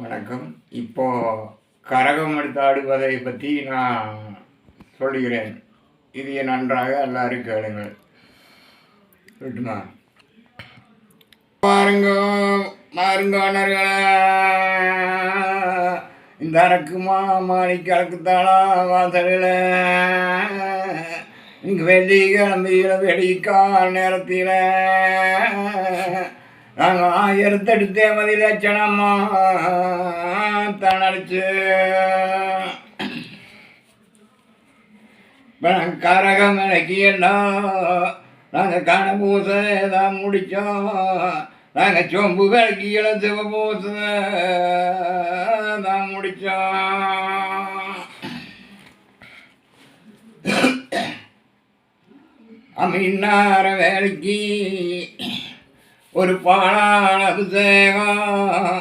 வணக்கம். இப்போ கரகம் எடுத்து ஆடுவதை பற்றி நான் சொல்லுகிறேன். இது நன்றாக எல்லாரும் கேளுங்கள். விட்டுமா பாருங்க மாறுங்கோனர்களே, இந்த அரக்குமா மாணிக்கலக்குத்தாளா வாசலில் இங்கே வெள்ளிக்கிழமையில் வெடிக்கால் நேரத்தில் நாங்கள் ஆயிரத்தெடுத்தே மதி லட்சணமா தனடிச்சு கரகம் இலக்கியெல்லாம் நாங்கள் கணபூசை தான் முடித்தோம். நாங்கள் சொம்பு விளக்கியில சிவபூசை தான் முடித்தோம். அமின்னார வேலைக்கு ஒரு பாலால் அபிஷேகம்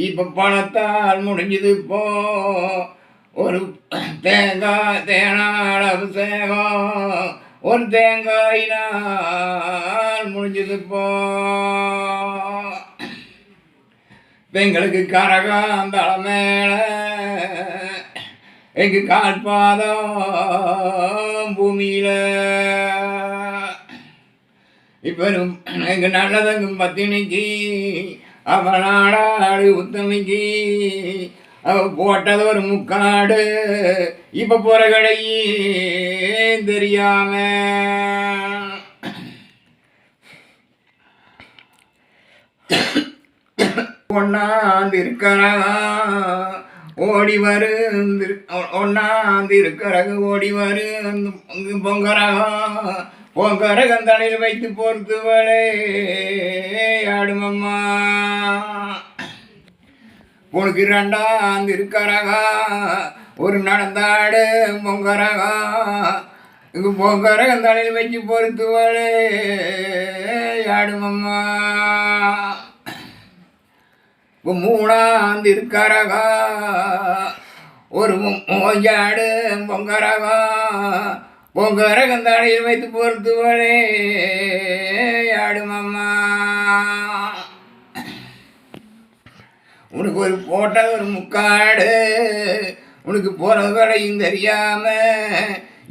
இப்போ பணத்தால் முடிஞ்சது. இப்போ ஒரு தேனால் அபிஷேகம் ஒரு தேங்காயினால் முடிஞ்சது. இப்போ எங்களுக்கு கரகம் தலை மேலே எங்கள் கால்பாதம் பூமியில் இப்போ எங்கள் நல்லதங்கும் பத்தினிக்கு அவனாடாடு உத்தமிக்கு அவ போட்டது ஒரு முக்காடு. இப்போ போகிற கடையே தெரியாம ஒன்னாந்து இருக்கிறா ஓடி வரு ஒன்னாந்து இருக்கிறகு ஓடி வரு பொங்கரகா பொங்கரகம் தலையில் வைத்து பொறுத்துவளே ஆடுமம்மா. உனக்கு ரெண்டாந்து இருக்கிறகா ஒரு நடந்தாடு பொங்கரகா இங்கு பொங்கரகம் தலையில் வச்சு பொறுத்துவளே ஆடுமம்மா. இப்போ மூணாந்து இருக்கிறகா ஒரு மோஞ்சாடு பொங்கரகா பொங்கரகம் தலையில் வைத்து பொறுத்துவளே ஆடுமம்மா. உனக்கு ஒரு போட்ட ஒரு முக்காடு உனக்கு போகிறது கடையும் தெரியாம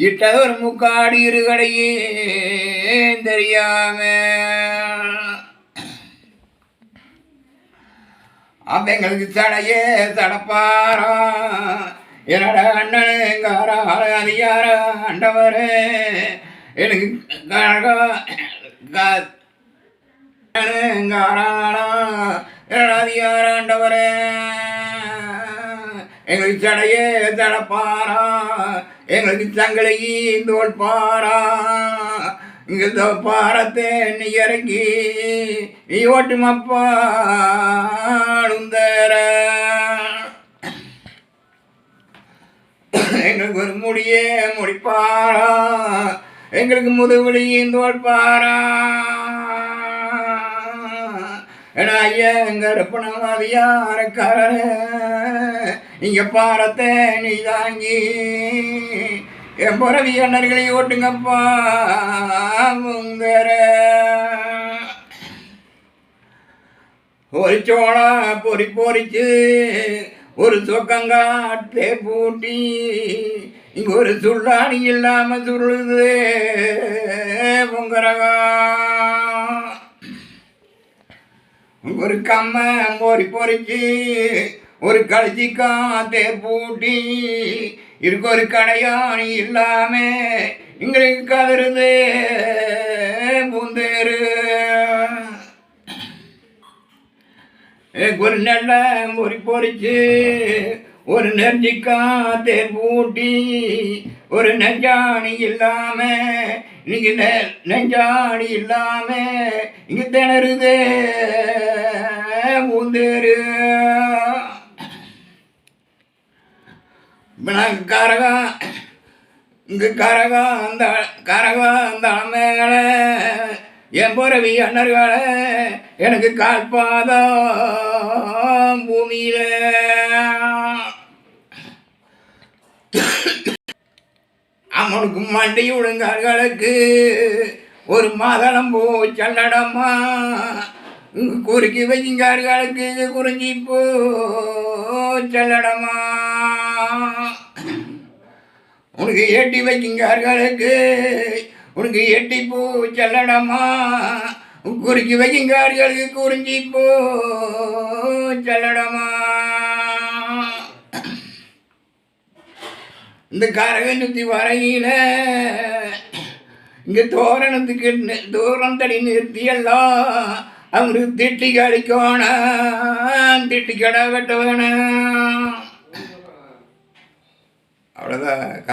இட்டது ஒரு முக்காடு இரு கடையும் தெரியாம அப்ப எங்களுக்கு தடையே தடப்பாரா என்னோட அண்ணனுங்காரா அதிகார ஆண்டவரே எனக்கு அண்ணனுங்காரானா என்னோட அதிகார ஆண்டவரே எங்களுக்கு தடையே தடப்பாரா எங்களுக்கு சங்களையும் தோல்பாரா இங்கே பாரத்தை நீ இறங்கி நீ ஓட்டுமப்பா உந்தர எங்களுக்கு ஒரு முடியே முடிப்பாரா எங்களுக்கு முதுகுலியும் தோல்பாரா. ஏன்னா ஐயா எங்கள் ரப்பனவாதியாரக்காரரு இங்கே பாரத்தை நீ தாங்கி என் பிறவி அண்ணர்களை ஓட்டுங்கப்பா முந்தர. ஒரு சோளா பொறி பொறிச்சு ஒரு சொக்கங்காட்டே பூட்டி இங்கே ஒரு சுள்ளாணி இல்லாமல் சுருளுது பொங்கரகா. ஒரு கம்ம பொறி பொறிச்சு ஒரு கழிச்சிக்காத்தே பூட்டி இருக்கு ஒரு கடையாணி இல்லாம எங்களுக்கு கதறுது பூந்தேரு. ஒரு நெல்ல பொறி பொறிச்சு ஒரு நெஞ்சிக்காத்தே பூட்டி ஒரு நெஞ்சாணி இல்லாம இன்னைக்கு நெஞ்சாணி இல்லாம இங்க திணறுதே பூந்தேரு. நாங்கள் கரகம் இங்கே கரகம் அந்த மேலே என் பிறவி அண்ணர்களை எனக்கு கால்பாதம் பூமியில் அவனுக்கு மண்டி விழுங்கார்களுக்கு ஒரு மாதளம் பூ சல்லடம்மா குறுக்கி வைங்கார்களுக்கு குறிஞ்சி போ செல்லடமா. உனக்கு எட்டி வைங்கார்களுக்கு உனக்கு எட்டி பூ செல்லடமா. குறுக்கி வைங்கார்களுக்கு குறிஞ்சி போ செல்லடமா. இந்த கரகனுத்தி வரையில இங்கே தூரம் தடி நிறுத்தியெல்லாம் அவங்களுக்கு திட்டி கழிக்கணும், திட்டி கடை வெட்ட வேணும். அவ்வளோதான்.